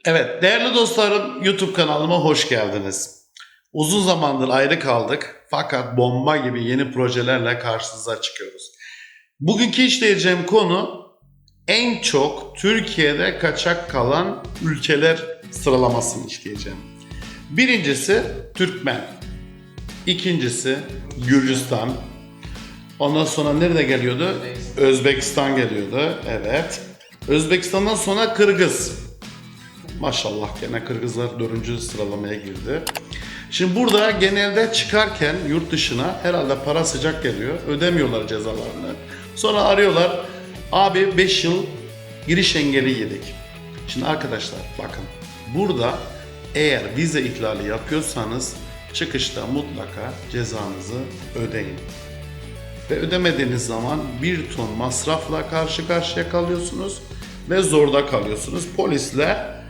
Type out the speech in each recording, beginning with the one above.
Evet, değerli dostlarım, YouTube kanalıma hoş geldiniz. Uzun zamandır ayrı kaldık fakat bomba gibi yeni projelerle karşınıza çıkıyoruz. Bugünkü işleyeceğim konu en çok Türkiye'de kaçak kalan ülkeler sıralamasını işleyeceğim. Birincisi Türkmen, ikincisi Gürcistan, ondan sonra nerede geliyordu? Özbekistan geliyordu, evet. Özbekistan'dan sonra Kırgız. Maşallah gene Kırgızlar 4. sıralamaya girdi. Şimdi burada genelde çıkarken yurt dışına herhalde para sıcak geliyor. Ödemiyorlar cezalarını. Sonra arıyorlar. Abi 5 yıl giriş engeli yedik. Şimdi arkadaşlar bakın. Burada eğer vize ihlali yapıyorsanız çıkışta mutlaka cezanızı ödeyin. Ve ödemediğiniz zaman bir ton masrafla karşı karşıya kalıyorsunuz ve zorda kalıyorsunuz. Polisle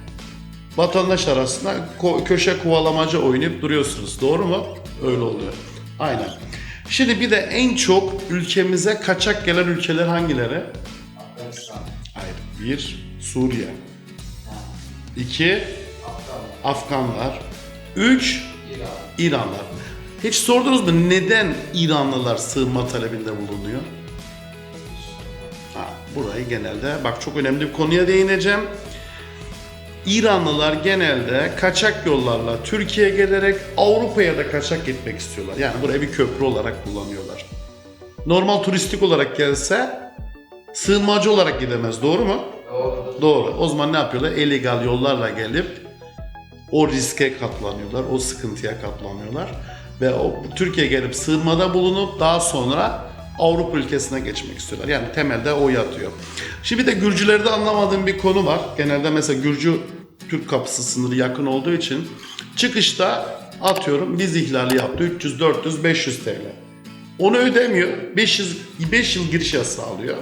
vatandaş arasında köşe kovalamacı oynayıp duruyorsunuz. Doğru mu? Öyle oluyor. Aynen. Şimdi bir de en çok ülkemize kaçak gelen ülkeler hangileri? Afganistan. Hayır. Bir, Suriye. İki, Afganlar. Üç, İranlar. Hiç sordunuz mu neden İranlılar sığınma talebinde bulunuyor? Burayı genelde, bak çok önemli bir konuya değineceğim. İranlılar genelde kaçak yollarla Türkiye'ye gelerek Avrupa'ya da kaçak gitmek istiyorlar. Yani burayı bir köprü olarak kullanıyorlar. Normal turistik olarak gelse sığınmacı olarak gidemez. Doğru mu? Doğru. Doğru. O zaman ne yapıyorlar? Illegal yollarla gelip o riske katlanıyorlar. O sıkıntıya katlanıyorlar. Ve o Türkiye'ye gelip sığınmada bulunup daha sonra Avrupa ülkesine geçmek istiyorlar. Yani temelde o yatıyor. Şimdi bir de Gürcülerde anlamadığım bir konu var. Genelde mesela Gürcü Türk kapısı sınırı yakın olduğu için çıkışta atıyorum vize ihlali yaptı 300, 400, 500 TL. Onu ödemiyor. 5 yıl giriş yasağı alıyor.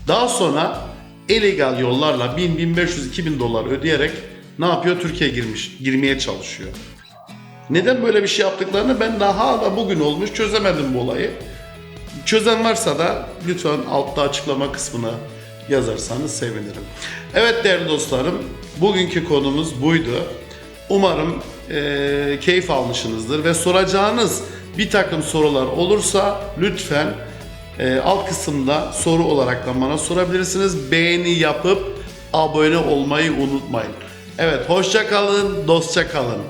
Daha sonra illegal yollarla 1000, 1500, 2000 dolar ödeyerek ne yapıyor? Türkiye'ye girmeye çalışıyor. Neden böyle bir şey yaptıklarını ben daha da bugün olmuş çözemedim bu olayı. Çözen varsa da lütfen altta açıklama kısmına yazarsanız sevinirim. Evet değerli dostlarım, bugünkü konumuz buydu. Umarım keyif almışsınızdır ve soracağınız bir takım sorular olursa lütfen alt kısımda soru olarak da bana sorabilirsiniz. Beğeni yapıp abone olmayı unutmayın. Evet, hoşça kalın, dostça kalın.